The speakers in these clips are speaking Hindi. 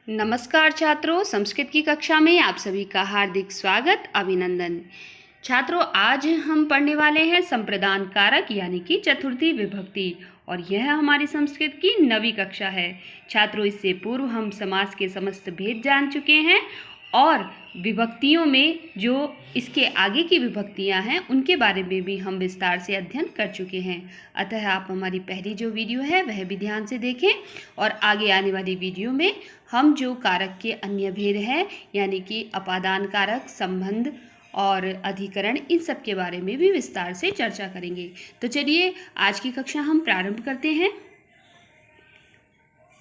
नमस्कार छात्रों, संस्कृत की कक्षा में आप सभी का हार्दिक स्वागत, अभिनंदन। छात्रों, आज हम पढ़ने वाले हैं संप्रदान कारक यानी कि चतुर्थी विभक्ति, और यह हमारी संस्कृत की 9वीं कक्षा है। छात्रों, इससे पूर्व हम समास के समस्त भेद जान चुके हैं और विभक्तियों में जो इसके आगे की विभक्तियां हैं उनके बारे में भी हम विस्तार से अध्ययन कर चुके हैं। अतः आप हमारी पहली जो वीडियो है वह भी ध्यान से देखें और आगे आने वाली वीडियो में हम जो कारक के अन्य भेद हैं यानी कि अपादान कारक, संबंध और अधिकरण, इन सब के बारे में भी विस्तार से चर्चा करेंगे। तो चलिए आज की कक्षा हम प्रारंभ करते हैं।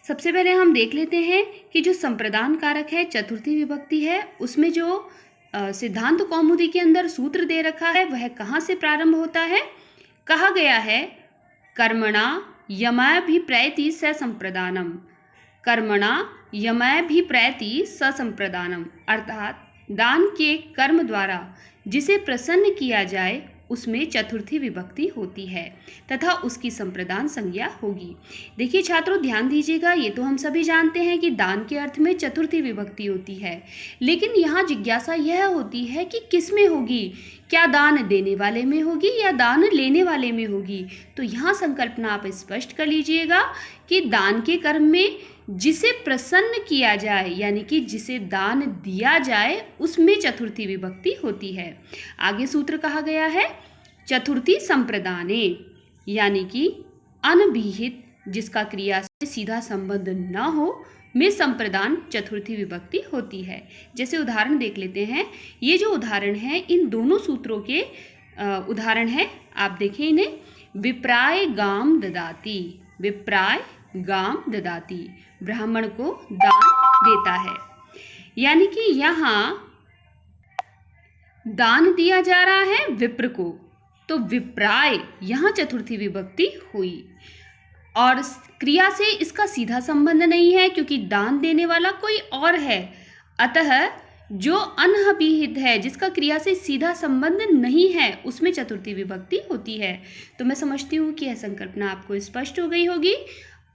सबसे पहले हम देख लेते हैं कि जो संप्रदान कारक है, चतुर्थी विभक्ति है, उसमें जो सिद्धांत कौमुदी के अंदर सूत्र दे रखा है वह कहाँ से प्रारंभ होता है। कहा गया है कर्मणा यमभिप्रैति ससंप्रदानम, कर्मणा यमभिप्रैति ससंप्रदानम, अर्थात दान के कर्म द्वारा जिसे प्रसन्न किया जाए उसमें चतुर्थी विभक्ति होती है तथा उसकी संप्रदान संज्ञा होगी। देखिए छात्रों, ध्यान दीजिएगा, ये तो हम सभी जानते हैं कि दान के अर्थ में चतुर्थी विभक्ति होती है, लेकिन यहाँ जिज्ञासा यह होती है कि किस में होगी, क्या दान देने वाले में होगी या दान लेने वाले में होगी। तो यहाँ संकल्पना आप स्पष्ट कर लीजिएगा कि दान के कर्म में जिसे प्रसन्न किया जाए यानी कि जिसे दान दिया जाए उसमें चतुर्थी विभक्ति होती है। आगे सूत्र कहा गया है चतुर्थी संप्रदाने, यानी कि अनभिहित जिसका क्रिया से सीधा संबंध न हो में संप्रदान चतुर्थी विभक्ति होती है। जैसे उदाहरण देख लेते हैं। ये जो उदाहरण है इन दोनों सूत्रों के उदाहरण है, आप देखें इन्हें। विप्राय गाम ददाती, विप्राय गाम ददाती, ब्राह्मण को दान देता है, यानी कि यहाँ दान दिया जा रहा है विप्र को, तो विप्राय यहाँ चतुर्थी विभक्ति हुई और क्रिया से इसका सीधा संबंध नहीं है क्योंकि दान देने वाला कोई और है। अतः जो अनभिहित है जिसका क्रिया से सीधा संबंध नहीं है उसमें चतुर्थी विभक्ति होती है। तो मैं समझती हूँ कि यह संकल्पना आपको स्पष्ट हो गई होगी।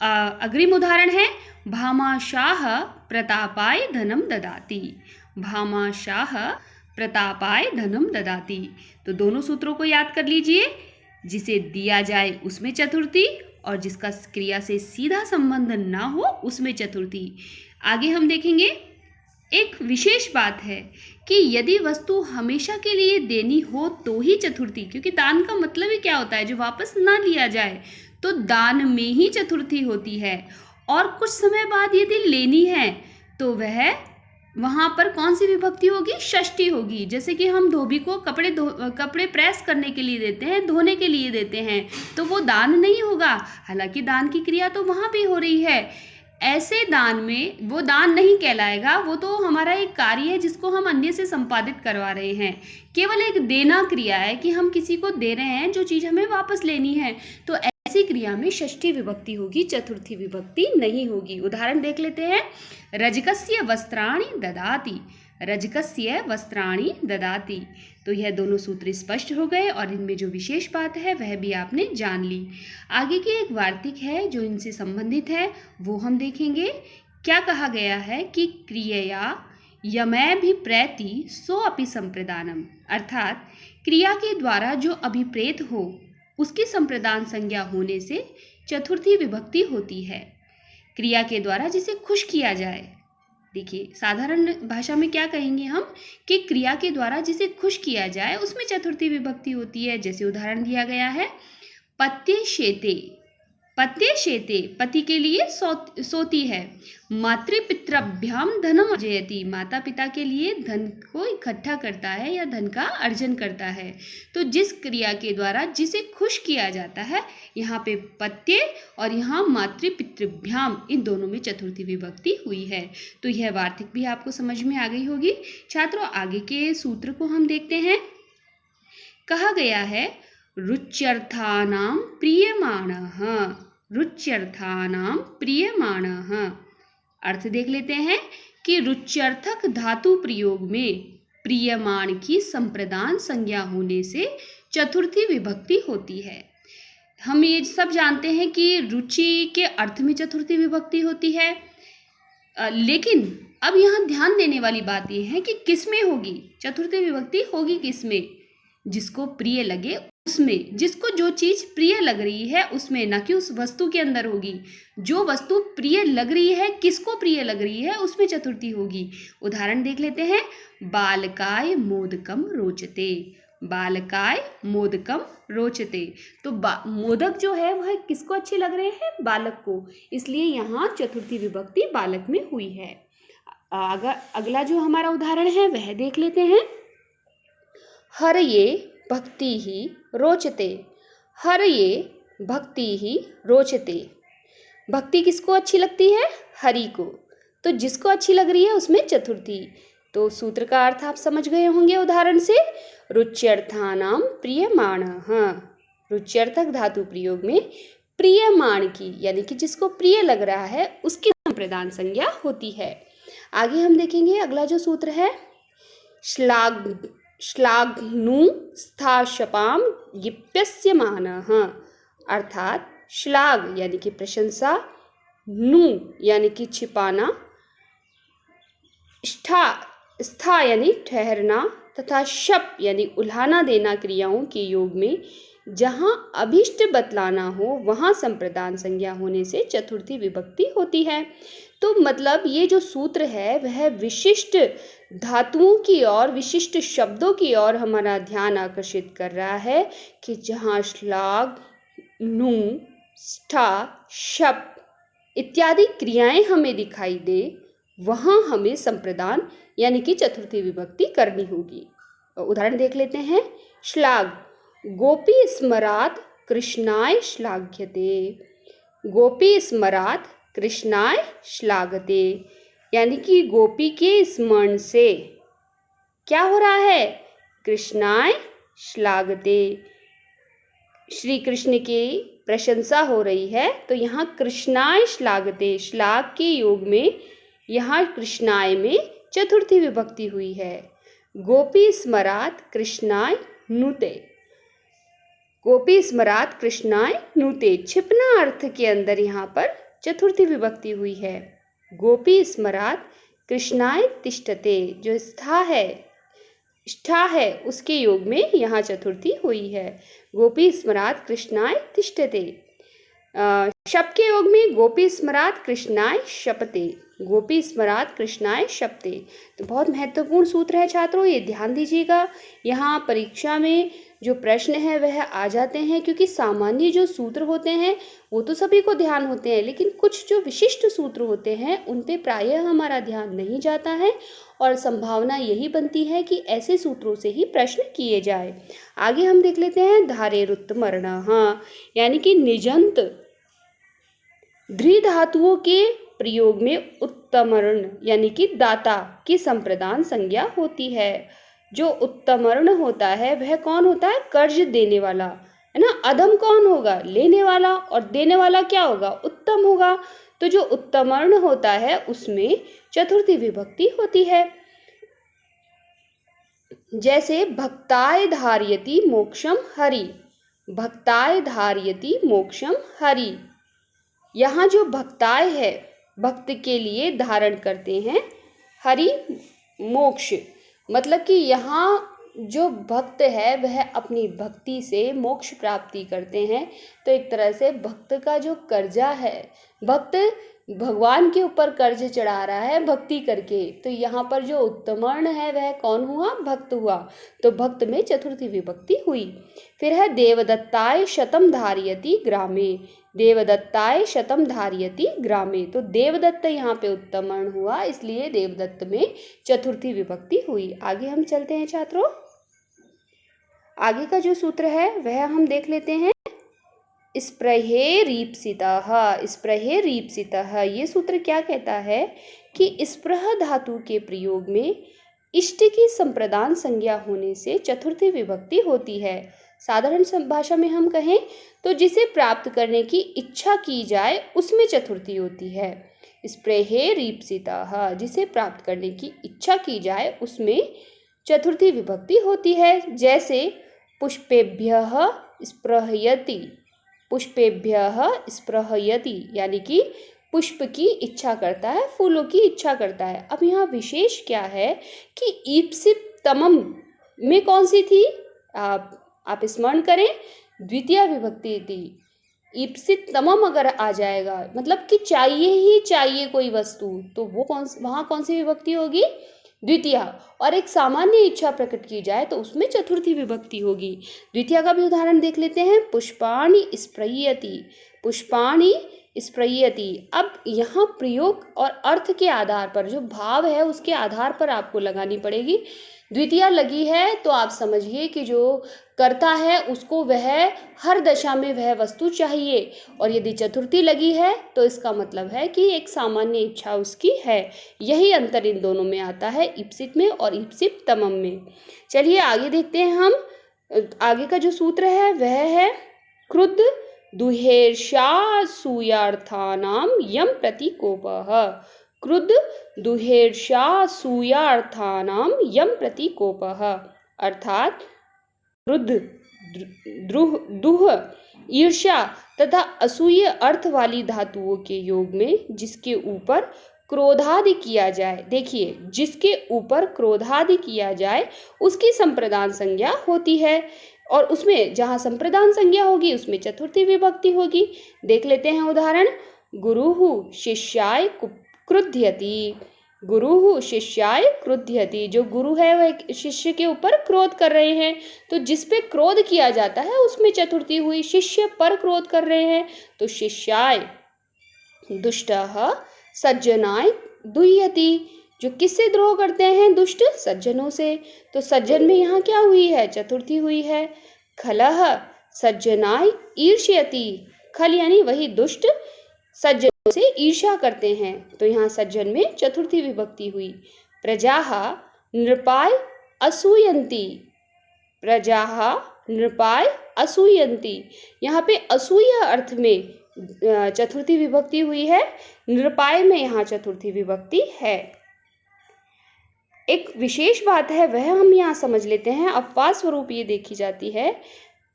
अग्रिम उदाहरण है भामाशाह प्रतापाय धनम ददाति, भामाशाह प्रतापाय धनम ददाति। तो दोनों सूत्रों को याद कर लीजिए, जिसे दिया जाए उसमें चतुर्थी और जिसका क्रिया से सीधा संबंध ना हो उसमें चतुर्थी। आगे हम देखेंगे एक विशेष बात है कि यदि वस्तु हमेशा के लिए देनी हो तो ही चतुर्थी, क्योंकि दान का मतलब ही क्या होता है, जो वापस ना लिया जाए, तो दान में ही चतुर्थी होती है। और कुछ समय बाद यदि लेनी है तो वह वहाँ पर कौन सी विभक्ति होगी, षष्ठी होगी। जैसे कि हम धोबी को कपड़े प्रेस करने के लिए देते हैं, धोने के लिए देते हैं, तो वो दान नहीं होगा, हालांकि दान की क्रिया तो वहाँ भी हो रही है। ऐसे दान में वो दान नहीं कहलाएगा, वो तो हमारा एक कार्य है जिसको हम अन्य से संपादित करवा रहे हैं। केवल एक देना क्रिया है कि हम किसी को दे रहे हैं जो चीज़ हमें वापस लेनी है, तो ऐसी क्रिया में षष्ठी विभक्ति होगी, चतुर्थी विभक्ति नहीं होगी। उदाहरण देख लेते हैं। रजकस्य वस्त्राणि ददाति, रजकस्य वस्त्राणि ददाति। तो यह दोनों सूत्र स्पष्ट हो गए और इनमें जो विशेष बात है वह भी आपने जान ली। आगे की एक वार्तिक है जो इनसे संबंधित है, वो हम देखेंगे। क्या कहा गया है कि क्रियया यमभिप्रैति सो अपि संप्रदानम, अर्थात क्रिया के द्वारा जो अभिप्रेत हो उसकी संप्रदान संज्ञा होने से चतुर्थी विभक्ति होती है। क्रिया के द्वारा जिसे खुश किया जाए, देखिए साधारण भाषा में क्या कहेंगे हम कि क्रिया के द्वारा जिसे खुश किया जाए उसमें चतुर्थी विभक्ति होती है। जैसे उदाहरण दिया गया है पत्ये शेते, पत्ये शेते पति के लिए सोती है। मातृपितृभ्याम धनम अर्जयति, माता पिता के लिए धन को इकट्ठा करता है या धन का अर्जन करता है। तो जिस क्रिया के द्वारा जिसे खुश किया जाता है, यहाँ पे पत्ये और यहाँ मातृपितृभ्याम, इन दोनों में चतुर्थी विभक्ति हुई है। तो यह वार्तिक भी आपको समझ में आ गई होगी। छात्रों, आगे के सूत्र को हम देखते हैं। कहा गया है रुच्यर्थानां प्रीयमाणः, रुच्यर्थानां प्रीयमाणः। अर्थ देख लेते हैं कि रुच्यर्थक धातु प्रयोग में प्रीयमाण की संप्रदान संज्ञा होने से चतुर्थी विभक्ति होती है। हम ये सब जानते हैं कि रुचि के अर्थ में चतुर्थी विभक्ति होती है। लेकिन अब यहाँ ध्यान देने वाली बात यह है कि किस में होगी, चतुर्थी विभक्ति होगी किस में, जिसको प्रिय लगे उसमें, जिसको जो चीज प्रिय लग रही है उसमें, ना कि उस वस्तु के अंदर होगी। जो वस्तु प्रिय लग रही है, किसको प्रिय लग रही है, उसमें चतुर्थी होगी। उदाहरण देख लेते हैं। बालकाय मोदकम रोचते, बालकाय मोदकम रोचते। तो मोदक जो है वह किसको अच्छे लग रहे हैं, बालक को, इसलिए यहाँ चतुर्थी विभक्ति बालक में हुई है। अगला जो हमारा उदाहरण है वह देख लेते हैं। हरये भक्ति ही रोचते, हरये भक्ति ही रोचते। भक्ति किसको अच्छी लगती है, हरि को, तो जिसको अच्छी लग रही है उसमें चतुर्थी। तो सूत्र का अर्थ आप समझ गए होंगे उदाहरण से। रुच्यर्थानाम प्रियमाणः, रुच्यर्थक धातु प्रयोग में प्रियमाण की यानी कि जिसको प्रिय लग रहा है उसकी संप्रदान संज्ञा होती है। आगे हम देखेंगे अगला जो सूत्र है। श्लाघ्नु स्थाशपाम गिप्यस्यमानः, अर्थात श्लाघ यानी कि प्रशंसा, नु यानी कि छिपाना, स्था यानी ठहरना तथा शप यानी उल्हाना देना क्रियाओं के योग में जहाँ अभिष्ट बतलाना हो वहाँ संप्रदान संज्ञा होने से चतुर्थी विभक्ति होती है। तो मतलब ये जो सूत्र है वह विशिष्ट धातुओं की ओर, विशिष्ट शब्दों की ओर हमारा ध्यान आकर्षित कर रहा है कि जहाँ श्लाघ, नु, स्था, शप इत्यादि क्रियाएं हमें दिखाई दे वहाँ हमें संप्रदान यानी कि चतुर्थी विभक्ति करनी होगी। उदाहरण देख लेते हैं। श्लाघ गोपी स्मरात् कृष्णाय श्लाघ्यते, गोपी स्मरात् कृष्णाय श्लाघते, यानी कि गोपी के स्मरण से क्या हो रहा है, कृष्णाय श्लाघते, श्री कृष्ण की प्रशंसा हो रही है। तो यहाँ कृष्णाय श्लाघते, श्लाघ के योग में यहाँ कृष्णाय में चतुर्थी विभक्ति हुई है। गोपी स्मरात् कृष्णाय नुते, गोपी स्मरात् कृष्णाय नुते, छिपना अर्थ के अंदर यहाँ पर चतुर्थी विभक्ति हुई है। गोपी स्मरात् कृष्णाय तिष्ठते, जो स्था है उसके योग में यहाँ चतुर्थी हुई है। गोपी स्मरात् कृष्णाय तिष्ठते। शप के योग में गोपी स्मरात् कृष्णाय शपते, गोपी स्मरात् कृष्णाय शपते। तो बहुत महत्वपूर्ण सूत्र है छात्रों, ये ध्यान दीजिएगा। यहाँ परीक्षा में जो प्रश्न है वह आ जाते हैं, क्योंकि सामान्य जो सूत्र होते हैं वो तो सभी को ध्यान होते हैं, लेकिन कुछ जो विशिष्ट सूत्र होते हैं उन पे प्रायः हमारा ध्यान नहीं जाता है और संभावना यही बनती है कि ऐसे सूत्रों से ही प्रश्न किए जाए। आगे हम देख लेते हैं। धारेरुत्तमर्णः, यानी कि निजंत द्विधातुओं के प्रयोग में उत्तमर्ण यानी कि दाता की संप्रदान संज्ञा होती है। जो उत्तमर्ण होता है वह कौन होता है, कर्ज देने वाला, है ना। अधम कौन होगा, लेने वाला, और देने वाला क्या होगा, उत्तम होगा। तो जो उत्तमर्ण होता है उसमें चतुर्थी विभक्ति होती है। जैसे भक्ताय धारयति मोक्षम हरि, भक्ताय धारयति मोक्षम हरि। यहाँ जो भक्ताय है भक्त के लिए धारण करते हैं, हरि मोक्ष, मतलब कि यहाँ जो भक्त है वह अपनी भक्ति से मोक्ष प्राप्ति करते हैं। तो एक तरह से भक्त का जो कर्जा है, भक्त भगवान के ऊपर कर्ज चढ़ा रहा है भक्ति करके। तो यहाँ पर जो उत्तमर्ण है वह कौन हुआ, भक्त हुआ। तो भक्त में चतुर्थी विभक्ति हुई। फिर है देवदत्ताय शतम धारयति ग्रामे, देवदत्ताय शतम धारयति ग्रामे। तो देवदत्त यहाँ पे उत्तमर्ण हुआ, इसलिए देवदत्त में चतुर्थी विभक्ति हुई। आगे हम चलते हैं छात्रों। आगे का जो सूत्र है वह हम देख लेते हैं। स्पृहेरीप्सितः, स्पृहेरीप्सितः, ये सूत्र क्या कहता है कि स्पृह धातु के प्रयोग में इष्ट की संप्रदान संज्ञा होने से चतुर्थी विभक्ति होती है। साधारण भाषा में हम कहें तो जिसे प्राप्त करने की इच्छा की जाए उसमें चतुर्थी होती है। स्पृहेरीप्सितः, जिसे प्राप्त करने की इच्छा की जाए उसमें चतुर्थी विभक्ति होती है। जैसे पुष्पेभ्यः स्पृहयति, पुष्पेभ्यः स्पृहयति, यानी कि पुष्प की इच्छा करता है, फूलों की इच्छा करता है। अब यहाँ विशेष क्या है कि ईप्सित तमम में कौन सी थी, आप स्मरण करें, द्वितीय विभक्ति थी। ईप्सित तमम अगर आ जाएगा मतलब कि चाहिए ही चाहिए कोई वस्तु, तो वो वहाँ कौन सी विभक्ति होगी, द्वितीय। और एक सामान्य इच्छा प्रकट की जाए तो उसमें चतुर्थी विभक्ति होगी। द्वितीय का भी उदाहरण देख लेते हैं, पुष्पाणि स्प्रयति, पुष्पाणि स्प्रयति। अब यहाँ प्रयोग और अर्थ के आधार पर, जो भाव है उसके आधार पर आपको लगानी पड़ेगी। द्वितीय लगी है तो आप समझिए कि जो करता है उसको वह हर दशा में वह वस्तु चाहिए, और यदि चतुर्थी लगी है तो इसका मतलब है कि एक सामान्य इच्छा उसकी है। यही अंतर इन दोनों में आता है, ईप्सित में और ईप्सित तमम में। चलिए आगे देखते हैं हम। आगे का जो सूत्र है वह है क्रुद्ध दुहेर्षासूयार्थानां यम प्रतिकोपः। क्रुद्ध दुहेर्षासूयार्थानां यम प्रतिकोपः, अर्थात क्रुद्ध, दुह, ईर्ष्या तथा असूय अर्थ वाली धातुओं के योग में जिसके ऊपर क्रोधादि किया जाए, देखिए जिसके ऊपर क्रोधादि किया जाए उसकी संप्रदान संज्ञा होती है, और उसमें जहाँ संप्रदान संज्ञा होगी उसमें चतुर्थी विभक्ति होगी। देख लेते हैं उदाहरण, गुरुः शिष्याय क्रुध्यति, गुरुः शिष्याय क्रुध्यति। जो गुरु है वह शिष्य के ऊपर क्रोध कर रहे हैं, तो जिस पे क्रोध किया जाता है उसमें चतुर्थी हुई। शिष्य पर क्रोध कर रहे हैं तो शिष्याय। दुष्टः सज्जनाय दुह्यति, जो किससे द्रोह करते हैं, दुष्ट सज्जनों से, तो सज्जन में यहाँ क्या हुई है, चतुर्थी हुई है। खलः सज्जनाय ईर्ष्यति, खल यानी वही दुष्ट सज्जनों से ईर्ष्या करते हैं, तो यहाँ सज्जन में चतुर्थी विभक्ति हुई। प्रजाः नृपाय असूयन्ति, प्रजाः नृपाय असूयन्ति, यहाँ पे असूय अर्थ में चतुर्थी विभक्ति हुई है, नृपाय में यहाँ चतुर्थी विभक्ति है। एक विशेष बात है वह हम यहाँ समझ लेते हैं, अपवाद स्वरूप ये देखी जाती है।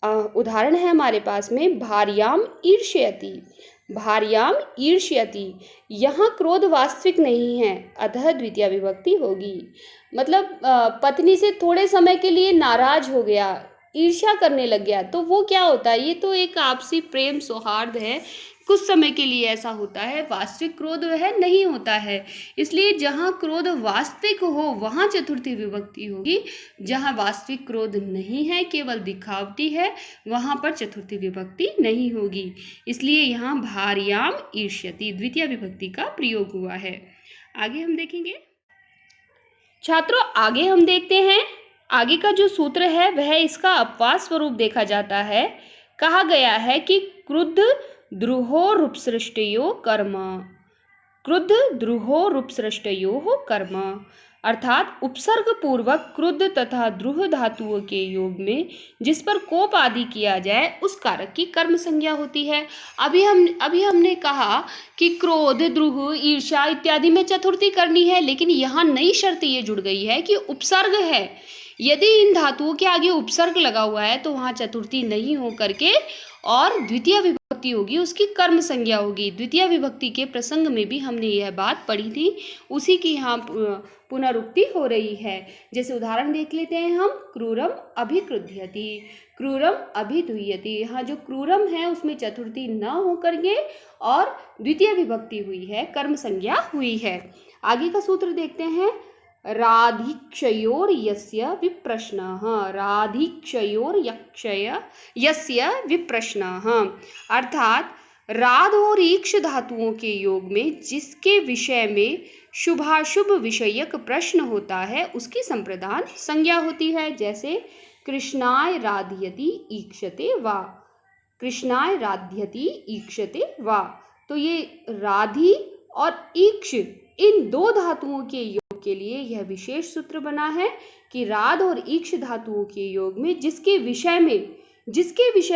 उदाहरण है हमारे पास में, भार्याम ईर्ष्यति, भार्याम ईर्ष्यति, यहाँ क्रोध वास्तविक नहीं है, अतः द्वितीय विभक्ति होगी। मतलब पत्नी से थोड़े समय के लिए नाराज हो गया, ईर्ष्या करने लग गया, तो वो क्या होता है, ये तो एक आपसी प्रेम सौहार्द है, कुछ समय के लिए ऐसा होता है, वास्तविक क्रोध वह नहीं होता है। इसलिए जहाँ क्रोध वास्तविक हो वहाँ चतुर्थी विभक्ति होगी, जहाँ वास्तविक क्रोध नहीं है केवल दिखावटी है वहाँ पर चतुर्थी विभक्ति नहीं होगी। इसलिए यहाँ भार्याम ईर्ष्यति द्वितीय विभक्ति का प्रयोग हुआ है। आगे हम देखेंगे छात्रों, आगे हम देखते हैं आगे का जो सूत्र है वह इसका अपवाद स्वरूप देखा जाता है। कहा गया है कि क्रुद्ध द्रुहोरुपसृष्टयो कर्म, क्रुद्ध द्रुहोरुपसृष्टयो कर्म, अर्थात उपसर्ग पूर्वक क्रुद्ध तथा द्रुह धातुओं के योग में जिस पर कोप आदि किया जाए उस कारक की कर्म संज्ञा होती है। अभी हमने कहा कि क्रोध, द्रुह, ईर्ष्या इत्यादि में चतुर्थी करनी है, लेकिन यहाँ नई शर्त ये जुड़ गई है कि उपसर्ग है। यदि इन धातुओं के आगे उपसर्ग लगा हुआ है तो वहाँ चतुर्थी नहीं हो करके और द्वितीय विभक्ति होगी, उसकी कर्म संज्ञा होगी। द्वितीय विभक्ति के प्रसंग में भी हमने यह बात पढ़ी थी, उसी की यहाँ पुनरुक्ति हो रही है। जैसे उदाहरण देख लेते हैं हम, क्रूरम अभिक्रुध्यति, क्रूरम अभिधुयति। यहाँ जो क्रूरम है उसमें चतुर्थी न हो करके और द्वितीय विभक्ति हुई है, कर्म संज्ञा हुई है। आगे का सूत्र देखते हैं, राधिक्षयोर यस्य विप्रश्नः, राधिक्षयोर यस्य विप्रश्नः, अर्थात राध और ईक्ष धातुओं के योग में जिसके विषय में शुभाशुभ विषयक प्रश्न होता है उसकी संप्रदान संज्ञा होती है। जैसे कृष्णाय राध्यति ईक्षते वा, कृष्णाय राध्यति ईक्षते वा, तो ये राधि और ईक्ष इन दो धातुओं के योग के लिए यह विशेष सूत्र बना है कि राध और ईक्ष धातुओं के योग में जिसके विषय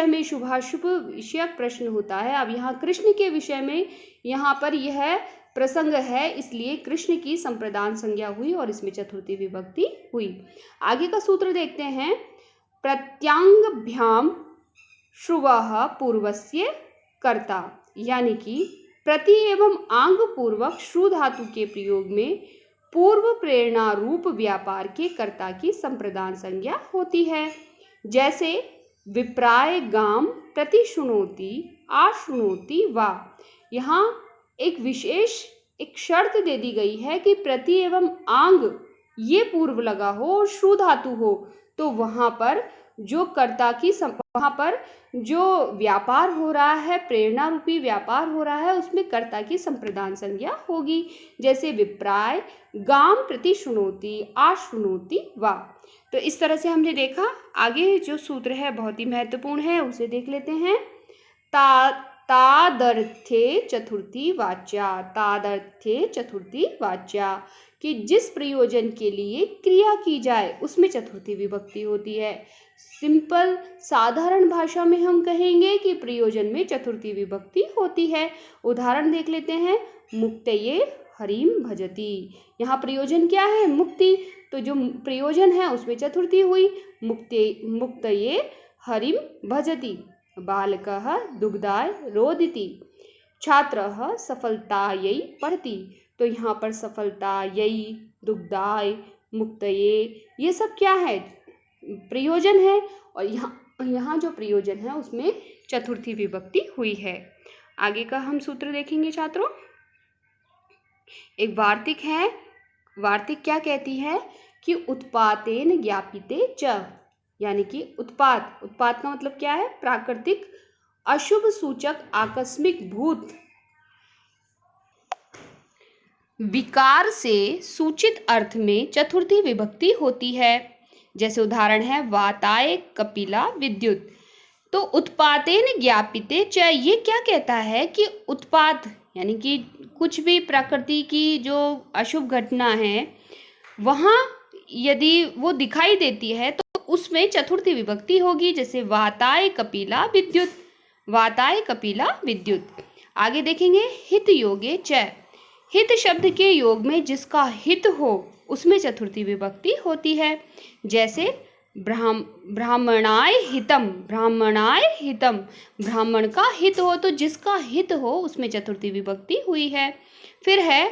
में शुभाशुभ विषयक प्रश्न होता है। अब यहाँ कृष्ण के विषय में यहाँ पर यह प्रसंग है, इसलिए कृष्ण की संप्रदान संज्ञा हुई और इसमें चतुर्थी विभक्ति हुई। आगे का सूत्र देखते हैं, प्रत्यांगभ्याम श्रुवः पूर्वस्य कर्ता, यानी कि प्रति एवं आंग पूर्वक श्रु धातु के प्रयोग में पूर्व प्रेरणा रूप व्यापार के कर्ता की संप्रदान संज्ञा होती है। जैसे विप्राय गाम प्रति शुनोति आशुनोति वा। यहाँ एक विशेष एक शर्त दे दी गई है कि प्रति एवं आंग ये पूर्व लगा हो और श्रु धातु हो, तो वहाँ पर जो कर्ता की वहाँ पर जो व्यापार हो रहा है, प्रेरणा रूपी व्यापार हो रहा है, उसमें कर्ता की संप्रदान संज्ञा होगी। जैसे विप्राय गाम प्रति शुनोति आशुनोति वा। तो इस तरह से हमने देखा। आगे जो सूत्र है बहुत ही महत्वपूर्ण है, उसे देख लेते हैं। तादर्थे चतुर्थी वाच्या। तादर्थे चतुर्थी वाच्या कि जिस प्रयोजन के लिए क्रिया की जाए उसमें चतुर्थी विभक्ति होती है। सिंपल साधारण भाषा में हम कहेंगे कि प्रयोजन में चतुर्थी विभक्ति होती है। उदाहरण देख लेते हैं। मुक्तये हरिम भजति। यहाँ प्रयोजन क्या है? मुक्ति। तो जो प्रयोजन है उसमें चतुर्थी हुई। मुक्तये हरिम भजति। बालकः दुग्धाय रोदिति। छात्रः सफलतायै पढ़ति। तो यहाँ पर सफलतायै, दुग्धाय, मुक्तये ये सब क्या है? प्रयोजन है। और यहाँ जो प्रयोजन है उसमें चतुर्थी विभक्ति हुई है। आगे का हम सूत्र देखेंगे छात्रों। एक वार्तिक है। वार्तिक क्या कहती है कि उत्पातेन ज्ञापिते च, यानी कि उत्पात। उत्पात का मतलब क्या है? प्राकृतिक अशुभ सूचक आकस्मिक भूत विकार से सूचित अर्थ में चतुर्थी विभक्ति होती है। जैसे उदाहरण है वाताय कपिला विद्युत। तो उत्पातेन ज्ञापिते च ये क्या कहता है कि उत्पात यानी कि कुछ भी प्रकृति की जो अशुभ घटना है वहाँ यदि वो दिखाई देती है तो उसमें चतुर्थी विभक्ति होगी। जैसे वाताय कपिला विद्युत। वाताय कपिला विद्युत। आगे देखेंगे हित योगे च। हित शब्द के योग में जिसका हित हो उसमें चतुर्थी विभक्ति होती है। जैसे ब्राह्मणाय हितम। ब्राह्मणाय हितम, ब्राह्मण का हित हो तो जिसका हित हो उसमें चतुर्थी विभक्ति हुई है। फिर है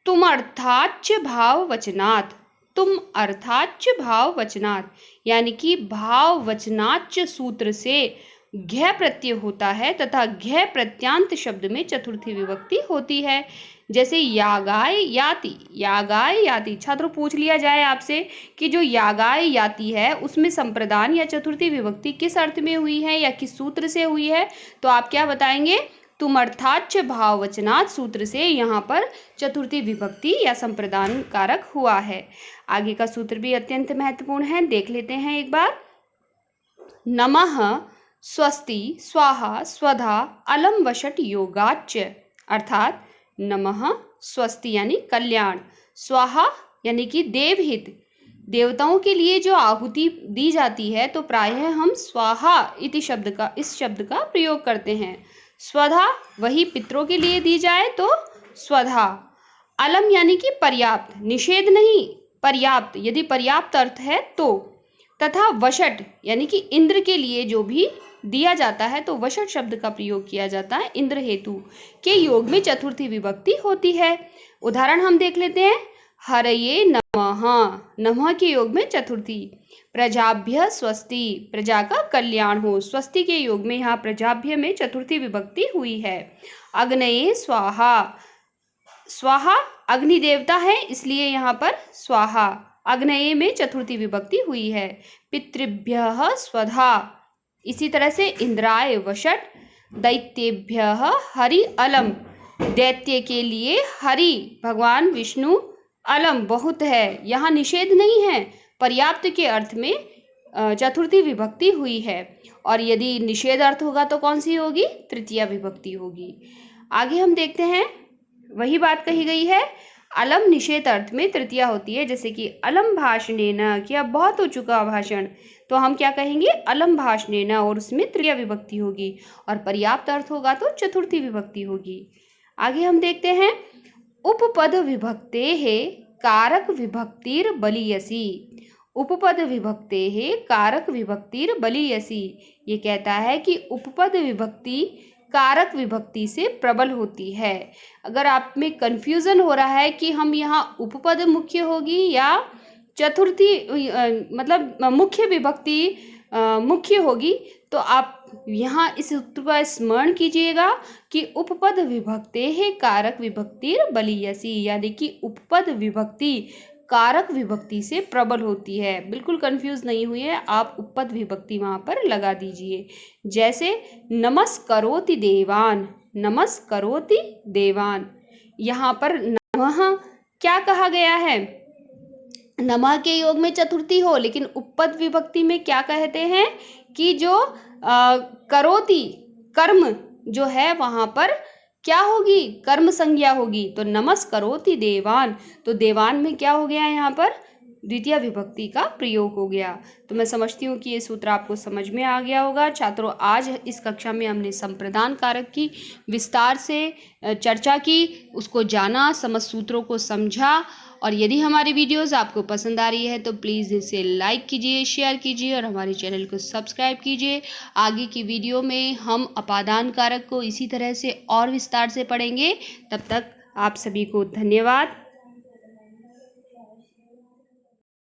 तुम अर्थाच भाव वचनात्। तुम अर्थाच भाव वचनात्, यानी कि भाव वचनाच सूत्र से घ्य प्रत्यय होता है तथा घ्य प्रत्यांत शब्द में चतुर्थी विभक्ति होती है। जैसे यागाय याति। यागाय याति। छात्रों पूछ लिया जाए आपसे कि जो यागाय याति है उसमें संप्रदान या चतुर्थी विभक्ति किस अर्थ में हुई है या किस सूत्र से हुई है, तो आप क्या बताएंगे? तुम अर्थाच भाव वचनात् सूत्र से यहाँ पर चतुर्थी विभक्ति या संप्रदान कारक हुआ है। आगे का सूत्र भी अत्यंत महत्वपूर्ण है, देख लेते हैं एक बार। नमः स्वस्ति स्वाहा स्वधा अलम वशट योगाच्च। अर्थात नमः स्वस्ति यानी कल्याण, स्वाहा यानी कि देवहित। देवताओं के लिए जो आहुति दी जाती है तो प्रायः हम स्वाहा इति शब्द का इस शब्द का प्रयोग करते हैं। स्वधा वही पितरों के लिए दी जाए तो स्वधा। अलम यानी कि पर्याप्त, निषेध नहीं, पर्याप्त, यदि पर्याप्त अर्थ है तो। तथा वशट यानी कि इंद्र के लिए जो भी दिया जाता है तो वशट शब्द का प्रयोग किया जाता है इंद्र हेतु के योग में चतुर्थी विभक्ति होती है। उदाहरण हम देख लेते हैं। हरये नमः। नमः के योग में चतुर्थी। प्रजाभ्य स्वस्ति, प्रजा का कल्याण हो, स्वस्ति के योग में यहाँ प्रजाभ्य में चतुर्थी विभक्ति हुई है। अग्नये स्वाहा। स्वाहा अग्नि देवता है इसलिए यहाँ पर स्वाहा। अग्नये में चतुर्थी विभक्ति हुई है। पितृभ्यः स्वधा। इसी तरह से इंद्राय वशट। दैत्येभ्यः हरि अलम। दैत्य के लिए हरि भगवान विष्णु, अलम बहुत है, यहाँ निषेध नहीं है, पर्याप्त के अर्थ में चतुर्थी विभक्ति हुई है। और यदि निषेध अर्थ होगा तो कौन सी होगी? तृतीया विभक्ति होगी। आगे हम देखते हैं, वही बात कही गई है। अलम निषेध अर्थ में तृतीया होती है। जैसे कि अलम भाषणेन, क्या बहुत हो चुका भाषण, तो हम क्या कहेंगे? अलम भाषणेन, और उसमें तृतीया विभक्ति होगी। और पर्याप्त अर्थ होगा तो चतुर्थी विभक्ति होगी। आगे हम देखते हैं। उपपद विभक्तेः कारक विभक्तिर बलीयसी। उपपद विभक्तेः कारक विभक्तिर बलीयसी, ये कहता है कि उपपद विभक्ति कारक विभक्ति से प्रबल होती है। अगर आप में कन्फ्यूज़न हो रहा है कि हम यहाँ उपपद मुख्य होगी या चतुर्थी मतलब मुख्य विभक्ति मुख्य होगी, तो आप यहाँ इस सूत्र का स्मरण कीजिएगा कि उपपद विभक्तेः कारक विभक्तिर बलीयसी, यानी कि उपपद विभक्ति कारक विभक्ति से प्रबल होती है। बिल्कुल कंफ्यूज नहीं हुई है, आप उपपद विभक्ति वहाँ पर लगा दीजिए। जैसे नमस्करोति देवान, नमस्करोति देवान, यहाँ पर नमः क्या कहा गया है? नमः के योग में चतुर्थी हो, लेकिन उपपद विभक्ति में क्या कहते हैं कि जो करोति कर्म जो है वहाँ पर क्या होगी? कर्म संज्ञा होगी। तो नमस्करोति देवान, तो देवान में क्या हो गया? यहाँ पर द्वितीय विभक्ति का प्रयोग हो गया। तो मैं समझती हूँ कि ये सूत्र आपको समझ में आ गया होगा। छात्रों, आज इस कक्षा में हमने संप्रदान कारक की विस्तार से चर्चा की, उसको जाना, समझ सूत्रों को समझा। और यदि हमारी वीडियोस आपको पसंद आ रही है तो प्लीज़ इसे लाइक कीजिए, शेयर कीजिए और हमारे चैनल को सब्सक्राइब कीजिए। आगे की वीडियो में हम अपादान कारक को इसी तरह से और विस्तार से पढ़ेंगे। तब तक आप सभी को धन्यवाद।